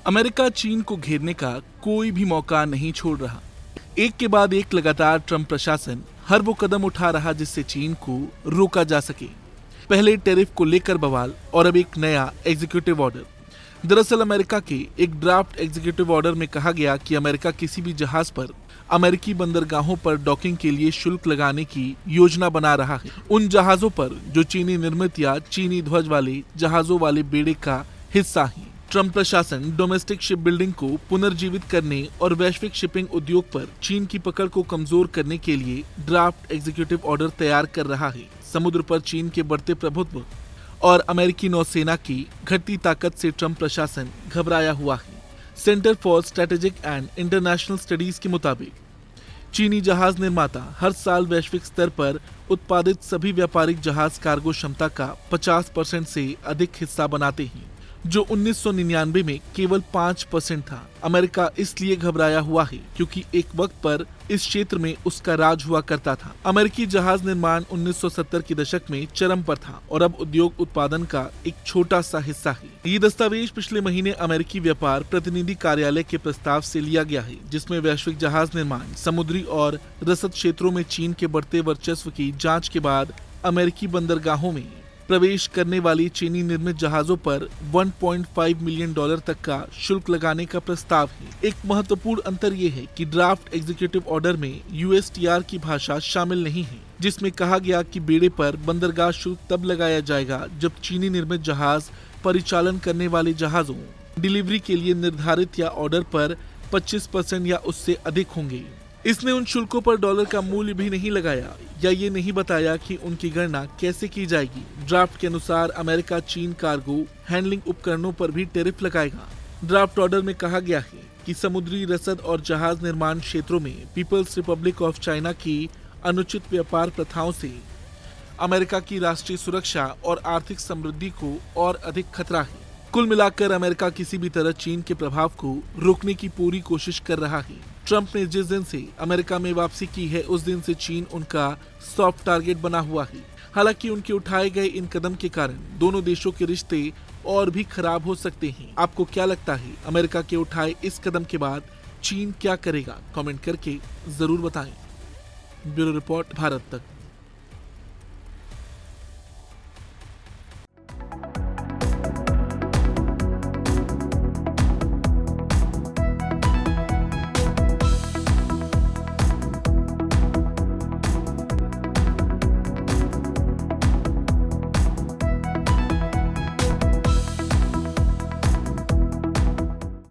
America चीन को घेरने का कोई भी मौका नहीं छोड़ रहा। एक के बाद एक लगातार ट्रंप प्रशासन हर वो कदम उठा रहा जिससे चीन को रोका जा सके। पहले टैरिफ को लेकर बवाल और अब एक नया एग्जीक्यूटिव ऑर्डर। दरअसल अमेरिका के एक ड्राफ्ट एग्जीक्यूटिव ऑर्डर में कहा गया कि अमेरिका किसी भी जहाज पर अमेरिकी बंदरगाहों पर डॉकिंग के लिए शुल्क लगाने की योजना बना रहा है। उन जहाजों पर जो चीनी निर्मित या चीनी ध्वज वाले जहाजों वाले बेड़े का हिस्सा हैं। ट्रंप प्रशासन डोमेस्टिक शिप बिल्डिंग को पुनर्जीवित करने और वैश्विक शिपिंग उद्योग पर चीन की पकड़ को कमजोर करने के लिए ड्राफ्ट एग्जीक्यूटिव ऑर्डर तैयार कर रहा है। समुद्र पर चीन के बढ़ते प्रभुत्व और अमेरिकी नौसेना की घटती ताकत से ट्रंप प्रशासन घबराया हुआ है। Centre for strategic and international studies के मुताबिक चीनी जहाज निर्माता हर साल वैश्विक स्तर पर उत्पादित सभी व्यापारिक जहाज कार्गो क्षमता का 50% से अधिक हिस्सा बनाते हैं, जो 1999 में केवल 5% था। अमेरिका इसलिए घबराया हुआ है क्योंकि एक वक्त पर इस क्षेत्र में उसका राज हुआ करता था। अमेरिकी जहाज निर्माण 1970 के दशक में चरम पर था और अब उद्योग उत्पादन का एक छोटा सा हिस्सा है। ये दस्तावेज पिछले महीने अमेरिकी व्यापार प्रतिनिधि कार्यालय के प्रस्ताव से लिया गया है, जिसमें वैश्विक जहाज निर्माण, समुद्री और रसद क्षेत्रों में चीन के बढ़ते वर्चस्व की जाँच के बाद अमेरिकी बंदरगाहों में प्रवेश करने वाली चीनी निर्मित जहाजों पर $1.5 मिलियन तक का शुल्क लगाने का प्रस्ताव है। एक महत्वपूर्ण अंतर यह है कि ड्राफ्ट एग्जीक्यूटिव ऑर्डर में यूएसटीआर की भाषा शामिल नहीं है, जिसमें कहा गया कि बेड़े पर बंदरगाह शुल्क तब लगाया जाएगा जब चीनी निर्मित जहाज परिचालन करने वाले जहाजों डिलीवरी के लिए निर्धारित या ऑर्डर पर 25% या उससे अधिक होंगे। इसने उन शुल्कों पर डॉलर का मूल्य भी नहीं लगाया या ये नहीं बताया कि उनकी गणना कैसे की जाएगी। ड्राफ्ट के अनुसार अमेरिका चीन कार्गो हैंडलिंग उपकरणों पर भी टैरिफ लगाएगा। ड्राफ्ट ऑर्डर में कहा गया है कि समुद्री रसद और जहाज निर्माण क्षेत्रों में पीपल्स रिपब्लिक ऑफ चाइना की अनुचित व्यापार प्रथाओं से अमेरिका की राष्ट्रीय सुरक्षा और आर्थिक समृद्धि को और अधिक खतरा है। कुल मिलाकर अमेरिका किसी भी तरह चीन के प्रभाव को रोकने की पूरी कोशिश कर रहा है। ट्रंप ने जिस दिन से अमेरिका में वापसी की है उस दिन से चीन उनका सॉफ्ट टारगेट बना हुआ है। हालांकि उनके उठाए गए इन कदम के कारण दोनों देशों के रिश्ते और भी खराब हो सकते हैं। आपको क्या लगता है, अमेरिका के उठाए इस कदम के बाद चीन क्या करेगा? कमेंट करके जरूर बताएं। ब्यूरो रिपोर्ट, भारत तक।